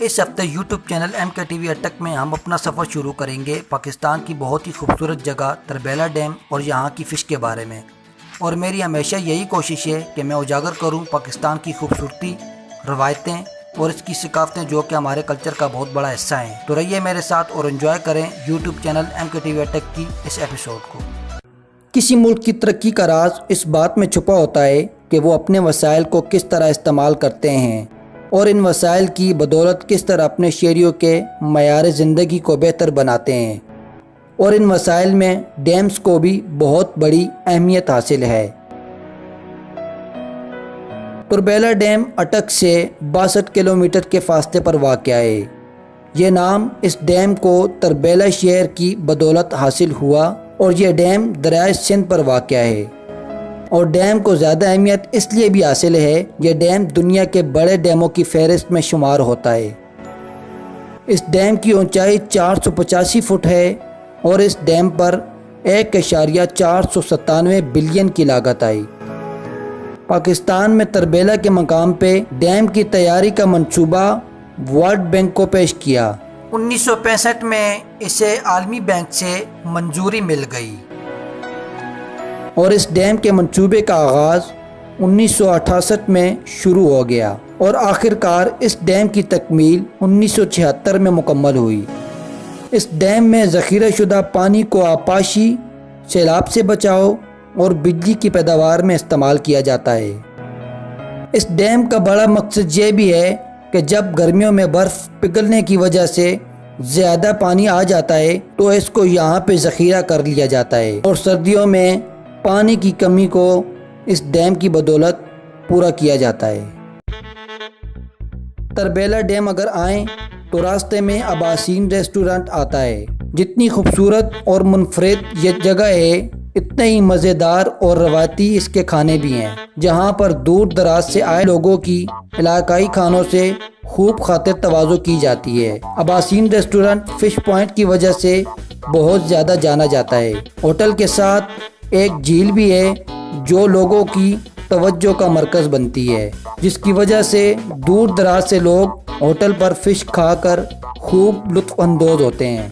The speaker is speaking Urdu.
اس ہفتے یوٹیوب چینل MKTV اٹک میں ہم اپنا سفر شروع کریں گے پاکستان کی بہت ہی خوبصورت جگہ تربیلا ڈیم اور یہاں کی فش کے بارے میں، اور میری ہمیشہ یہی کوشش ہے کہ میں اجاگر کروں پاکستان کی خوبصورتی، روایتیں اور اس کی ثقافتیں جو کہ ہمارے کلچر کا بہت بڑا حصہ ہیں۔ تو رہیے میرے ساتھ اور انجوائے کریں یوٹیوب چینل MKTV اٹک کی اس ایپیسوڈ کو۔ کسی ملک کی ترقی کا راز اس بات میں چھپا ہوتا ہے کہ وہ اپنے وسائل کو کس طرح استعمال کرتے ہیں اور ان وسائل کی بدولت کس طرح اپنے شہریوں کے معیار زندگی کو بہتر بناتے ہیں، اور ان وسائل میں ڈیمز کو بھی بہت بڑی اہمیت حاصل ہے۔ تربیلا ڈیم اٹک سے 62 کلومیٹر کے فاصلے پر واقع ہے۔ یہ نام اس ڈیم کو تربیلا شہر کی بدولت حاصل ہوا، اور یہ ڈیم دریائے سندھ پر واقع ہے، اور ڈیم کو زیادہ اہمیت اس لیے بھی حاصل ہے، یہ ڈیم دنیا کے بڑے ڈیموں کی فہرست میں شمار ہوتا ہے۔ اس ڈیم کی اونچائی 485 فٹ ہے اور اس ڈیم پر 1.497 بلین کی لاگت آئی۔ پاکستان میں تربیلا کے مقام پہ ڈیم کی تیاری کا منصوبہ ورلڈ بینک کو پیش کیا۔ 1965 میں اسے عالمی بینک سے منظوری مل گئی، اور اس ڈیم کے منصوبے کا آغاز 1968 میں شروع ہو گیا اور آخر کار اس ڈیم کی تکمیل 1976 میں مکمل ہوئی۔ اس ڈیم میں ذخیرہ شدہ پانی کو آبپاشی، سیلاب سے بچاؤ اور بجلی کی پیداوار میں استعمال کیا جاتا ہے۔ اس ڈیم کا بڑا مقصد یہ بھی ہے کہ جب گرمیوں میں برف پگھلنے کی وجہ سے زیادہ پانی آ جاتا ہے تو اس کو یہاں پہ ذخیرہ کر لیا جاتا ہے، اور سردیوں میں پانی کی کمی کو اس ڈیم کی بدولت پورا کیا جاتا ہے۔ تربیلا ڈیم اگر آئیں تو راستے میں اباسین ریسٹورنٹ آتا ہے۔ جتنی خوبصورت اور منفرد یہ جگہ ہے، اتنے ہی مزیدار اور روایتی اس کے کھانے بھی ہیں، جہاں پر دور دراز سے آئے لوگوں کی علاقائی کھانوں سے خوب خاطر تواضع کی جاتی ہے۔ اباسین ریسٹورنٹ فش پوائنٹ کی وجہ سے بہت زیادہ جانا جاتا ہے۔ ہوٹل کے ساتھ ایک جھیل بھی ہے جو لوگوں کی توجہ کا مرکز بنتی ہے، جس کی وجہ سے دور دراز سے لوگ ہوٹل پر فش کھا کر خوب لطف اندوز ہوتے ہیں۔